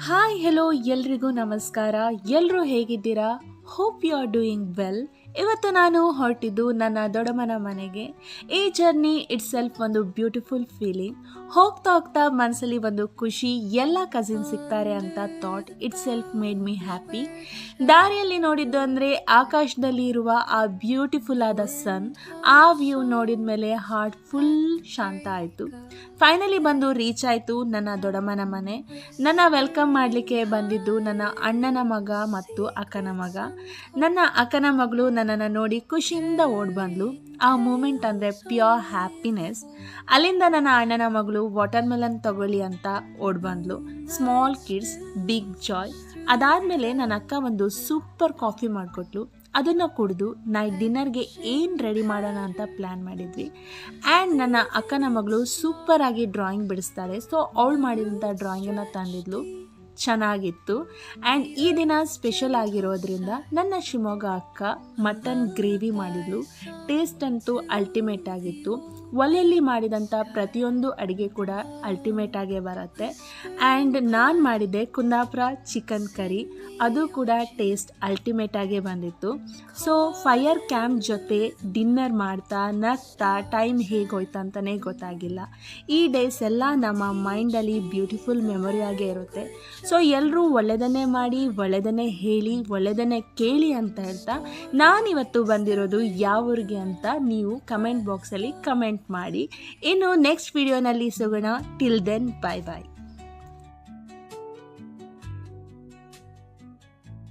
Hi hello ಎಲ್ರಿಗೂ ನಮಸ್ಕಾರ. ಎಲ್ಲರೂ ಹೇಗಿದ್ದೀರಾ? Hope you are doing well. ಇವತ್ತು ನಾನು ಹೊರಟಿದ್ದು ನನ್ನ ದೊಡ್ಡಮ್ಮನ ಮನೆಗೆ. ಈ ಜರ್ನಿ ಇಟ್ ಸೆಲ್ಫ್ ಒಂದು ಬ್ಯೂಟಿಫುಲ್ ಫೀಲಿಂಗ್. ಹೋಗ್ತಾ ಹೋಗ್ತಾ ಮನಸ್ಸಲ್ಲಿ ಒಂದು ಖುಷಿ, ಎಲ್ಲ ಕಸಿನ್ ಸಿಗ್ತಾರೆ ಅಂತ thought itself made me happy. ದಾರಿಯಲ್ಲಿ ನೋಡಿದ್ದು ಅಂದರೆ ಆಕಾಶದಲ್ಲಿ ಇರುವ ಆ ಬ್ಯೂಟಿಫುಲ್ ಆದ ಸನ್. ಆ ವ್ಯೂ ನೋಡಿದ ಮೇಲೆ ಹಾರ್ಟ್ ಫುಲ್ ಶಾಂತ ಆಯಿತು. ಫೈನಲಿ ಬಂದು ರೀಚ್ ಆಯಿತು ನನ್ನ ದೊಡ್ಡಮ್ಮನ ಮನೆ. ನನ್ನ ವೆಲ್ಕಮ್ ಮಾಡಲಿಕ್ಕೆ ಬಂದಿದ್ದು ನನ್ನ ಅಣ್ಣನ ಮಗ ಮತ್ತು ಅಕ್ಕನ ಮಗ. ನನ್ನ ಅಕ್ಕನ ಮಗಳು ನನ್ನನ್ನು ನೋಡಿ ಖುಷಿಯಿಂದ ಓಡಿ ಬಂದ್ಲು. ಆ ಮೂಮೆಂಟ್ ಅಂದರೆ ಪ್ಯೂರ್ ಹ್ಯಾಪಿನೆಸ್. ಅಲ್ಲಿಂದ ನನ್ನ ಅಣ್ಣನ ಮಗಳು ವಾಟರ್ ಮೆಲನ್ ತಗೊಳ್ಳಿ ಅಂತ ಓಡಿ ಬಂದ್ಲು. Small kids big joy. ಅದಾದಮೇಲೆ ನನ್ನ ಅಕ್ಕ ಒಂದು ಸೂಪರ್ ಕಾಫಿ ಮಾಡಿಕೊಟ್ಲು. ಅದನ್ನು ಕುಡಿದು ನೈಟ್ ಡಿನ್ನರ್ಗೆ ಏನು ರೆಡಿ ಮಾಡೋಣ ಅಂತ ಪ್ಲ್ಯಾನ್ ಮಾಡಿದ್ವಿ. ಆ್ಯಂಡ್ ನನ್ನ ಅಕ್ಕನ ಮಗಳು ಸೂಪರಾಗಿ ಡ್ರಾಯಿಂಗ್ ಬಿಡಿಸ್ತಾಳೆ. ಸೊ ಅವಳು ಮಾಡಿದಂಥ ಡ್ರಾಯಿಂಗನ್ನು ತಂದಿದ್ಲು. ಚೆನ್ನಾಗಿತ್ತು. ಆ್ಯಂಡ್ ಈ ದಿನ ಸ್ಪೆಷಲ್ ಆಗಿರೋದ್ರಿಂದ ನನ್ನ ಶಿವಮೊಗ್ಗ ಅಕ್ಕ ಮಟನ್ ಗ್ರೇವಿ ಮಾಡಿದ್ಲು. ಟೇಸ್ಟ್ ಅಂತೂ ಅಲ್ಟಿಮೇಟ್ ಆಗಿತ್ತು. ಒಲೆಯಲ್ಲಿ ಮಾಡಿದಂಥ ಪ್ರತಿಯೊಂದು ಅಡುಗೆ ಕೂಡ ಅಲ್ಟಿಮೇಟ್ ಆಗೇ ಬರುತ್ತೆ. ಆ್ಯಂಡ್ ನಾನು ಮಾಡಿದ್ದೆ ಕುಂದಾಪುರ ಚಿಕನ್ ಕರಿ. ಅದು ಕೂಡ ಟೇಸ್ಟ್ ಅಲ್ಟಿಮೇಟ್ ಆಗೇ ಬಂದಿತ್ತು. ಸೊ ಫೈರ್ ಕ್ಯಾಂಪ್ ಜೊತೆ ಡಿನ್ನರ್ ಮಾಡ್ತಾ ನಗ್ತಾ ಟೈಮ್ ಹೇಗೆ ಹೋಯ್ತು ಅಂತಲೇ ಗೊತ್ತಾಗಿಲ್ಲ. ಈ ಡೇಸ್ ಎಲ್ಲ ನಮ್ಮ ಮೈಂಡಲ್ಲಿ ಬ್ಯೂಟಿಫುಲ್ ಮೆಮೊರಿಯಾಗೇ ಇರುತ್ತೆ. ಸೊ ಎಲ್ಲರೂ ಒಳ್ಳೆಯದನ್ನೇ ಮಾಡಿ, ಒಳ್ಳೆಯದನ್ನೇ ಹೇಳಿ, ಒಳ್ಳೆಯದನ್ನೇ ಕೇಳಿ ಅಂತ ಹೇಳ್ತಾ ನಾನಿವತ್ತು ಬಂದಿರೋದು ಯಾವ ಊರಿಗೆ ಅಂತ ನೀವು ಕಮೆಂಟ್ ಬಾಕ್ಸಲ್ಲಿ ಕಮೆಂಟ್ ಮಾಡಿ. ಇನ್ನು ನೆಕ್ಸ್ಟ್ ವಿಡಿಯೋನಲ್ಲಿ ಸಿಗೋಣ. ಟಿಲ್ ದೆನ್, ಬಾಯ್ ಬಾಯ್.